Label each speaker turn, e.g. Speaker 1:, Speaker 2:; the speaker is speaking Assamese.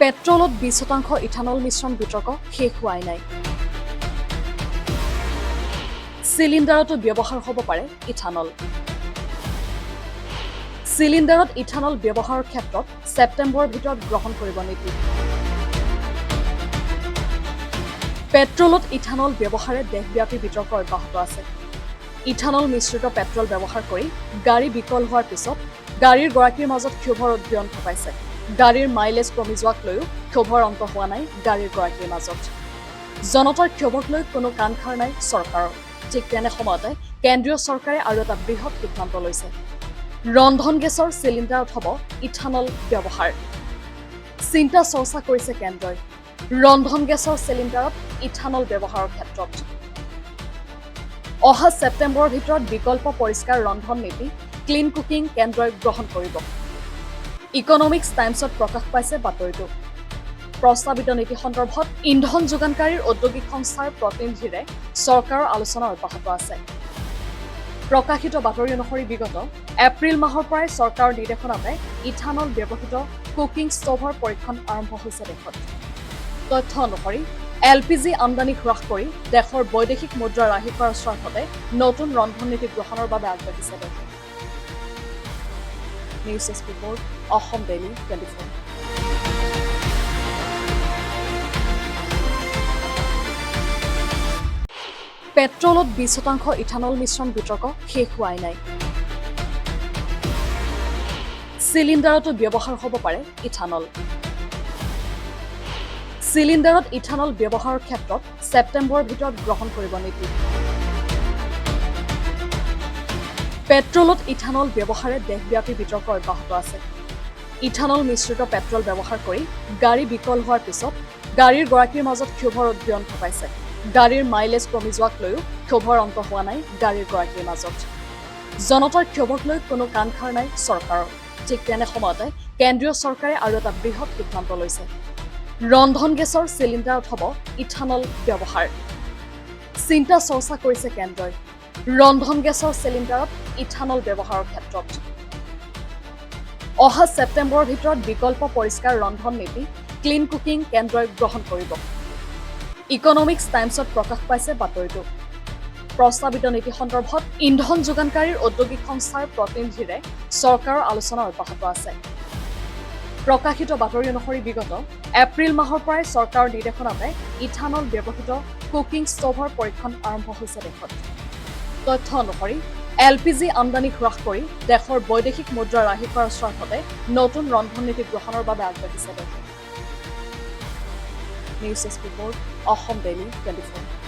Speaker 1: পেট্ৰলত 20% ইথানল মিশ্ৰণ বিতৰ্ক শেষ হোৱাই নাই। চিলিণ্ডাৰতো ব্যৱহাৰ হ'ব পাৰে ইথানল। চিলিণ্ডাৰত ইথানল ব্যৱহাৰৰ ক্ষেত্ৰত ছেপ্টেম্বৰৰ ভিতৰত গ্ৰহণ কৰিব নীতি। পেট্ৰলত ইথানল ব্যৱহাৰে দেশব্যাপী বিতৰ্ক অব্যাহত আছে। ইথানল মিশ্ৰিত পেট্ৰল ব্যৱহাৰ কৰি গাড়ী বিকল হোৱাৰ পিছত গাড়ীৰ গৰাকীৰ মাজত ক্ষোভৰ উদ্গীৰণ ঘটাইছে। গাড়ীৰ মাইলেজ কমি যোৱাক লৈও ক্ষোভৰ অন্ত হোৱা নাই গাড়ীৰ গৰাকীৰ মাজত। জনতাৰ ক্ষোভক লৈ কোনো কাণসাৰ নাই চৰকাৰৰ। ঠিক তেনে সময়তে কেন্দ্ৰীয় চৰকাৰে আৰু এটা বৃহৎ সিদ্ধান্ত লৈছে। ৰন্ধন গেছৰ চিলিণ্ডাৰত হ'ব ইথানল ব্যৱহাৰ। চিন্তা চৰ্চা কৰিছে কেন্দ্ৰই ৰন্ধন গেছৰ চিলিণ্ডাৰত ইথানল ব্যৱহাৰৰ ক্ষেত্ৰত। অহা ছেপ্টেম্বৰৰ ভিতৰত বিকল্প পৰিষ্কাৰ ৰন্ধন নীতি ক্লিন কুকিং কেন্দ্ৰই গ্ৰহণ কৰিব। ইকনমিক্স টাইমছত প্ৰকাশ পাইছে বাতৰিটো। প্ৰস্তাৱিত নীতি সন্দৰ্ভত ইন্ধন যোগানকাৰীৰ ঔদ্যোগিক সংস্থাৰ প্ৰতিনিধিৰে চৰকাৰৰ আলোচনা অব্যাহত আছে। প্ৰকাশিত বাতৰি অনুসৰি বিগত এপ্ৰিল মাহৰ পৰাই চৰকাৰৰ নিৰ্দেশনাতে ইথানল ব্যৱহৃত কুকিং ষ্ট'ভৰ পৰীক্ষণ আৰম্ভ হৈছে দেশত। তথ্য অনুসৰি LPG আমদানি হ্ৰাস কৰি দেশৰ বৈদেশিক মুদ্ৰা ৰাহি কৰাৰ স্বাৰ্থতে নতুন ৰন্ধন নীতি গ্ৰহণৰ বাবে আগবাঢ়িছে দেশে। News desk report, Assam daily 24। পেট্ৰলত 20% ethanol মিশ্ৰণ বিতৰ্ক শেষ হোৱাই নাই। চিলিণ্ডাৰতো ব্যৱহাৰ হ'ব পাৰে ইথানল। চিলিণ্ডাৰত ইথানল ব্যৱহাৰৰ ক্ষেত্ৰত ছেপ্টেম্বৰৰ ভিতৰত গ্ৰহণ কৰিব নীতি। পেট্ৰলত ইথানল ব্যৱহাৰে দেশব্যাপী বিতৰ্ক অব্যাহত আছে। ইথানল মিশ্ৰিত পেট্ৰল ব্যৱহাৰ কৰি গাড়ী বিকল হোৱাৰ পিছত গাড়ীৰ গৰাকীৰ মাজত ক্ষোভৰ উদ্গীৰণ ঘটাইছে। গাড়ীৰ মাইলেজ কমি যোৱাক লৈও ক্ষোভৰ অন্ত হোৱা নাই গাড়ীৰ গৰাকীৰ মাজত। জনতাৰ ক্ষোভক লৈ কোনো কাণসাৰ নাই চৰকাৰৰ। ঠিক তেনে সময়তে কেন্দ্ৰীয় চৰকাৰে আৰু এটা বৃহৎ সিদ্ধান্ত লৈছে। ৰন্ধন গেছৰ চিলিণ্ডাৰত হ'ব ইথানল ব্যৱহাৰ। চিন্তা চৰ্চা কৰিছে কেন্দ্ৰই ৰন্ধন গেছৰ চিলিণ্ডাৰত ইথানল ব্যৱহাৰৰ ক্ষেত্ৰত। অহা ছেপ্টেম্বৰৰ ভিতৰত বিকল্প পৰিষ্কাৰ ৰন্ধন নীতি ক্লিন কুকিং কেন্দ্ৰই গ্ৰহণ কৰিব। ইকনমিক্স টাইমছত প্ৰকাশ পাইছে বাতৰিটো। প্ৰস্তাৱিত নীতি সন্দৰ্ভত ইন্ধন যোগানকাৰীৰ ঔদ্যোগিক সংস্থাৰ প্ৰতিনিধিৰে চৰকাৰৰ আলোচনা অব্যাহত আছে। প্ৰকাশিত বাতৰি অনুসৰি বিগত এপ্ৰিল মাহৰ পৰাই চৰকাৰৰ নিৰ্দেশনাতে ইথানল ব্যৱহৃত কুকিং ষ্ট'ভৰ পৰীক্ষণ আৰম্ভ হৈছে দেশত। তথ্য অনুসৰি LPG আমদানি হ্ৰাস কৰি দেশৰ বৈদেশিক মুদ্ৰা ৰাহি কৰাৰ স্বাৰ্থতে নতুন ৰন্ধন নীতি গ্ৰহণৰ বাবে আগবাঢ়িছে দেশে। News desk report, Assam daily 24।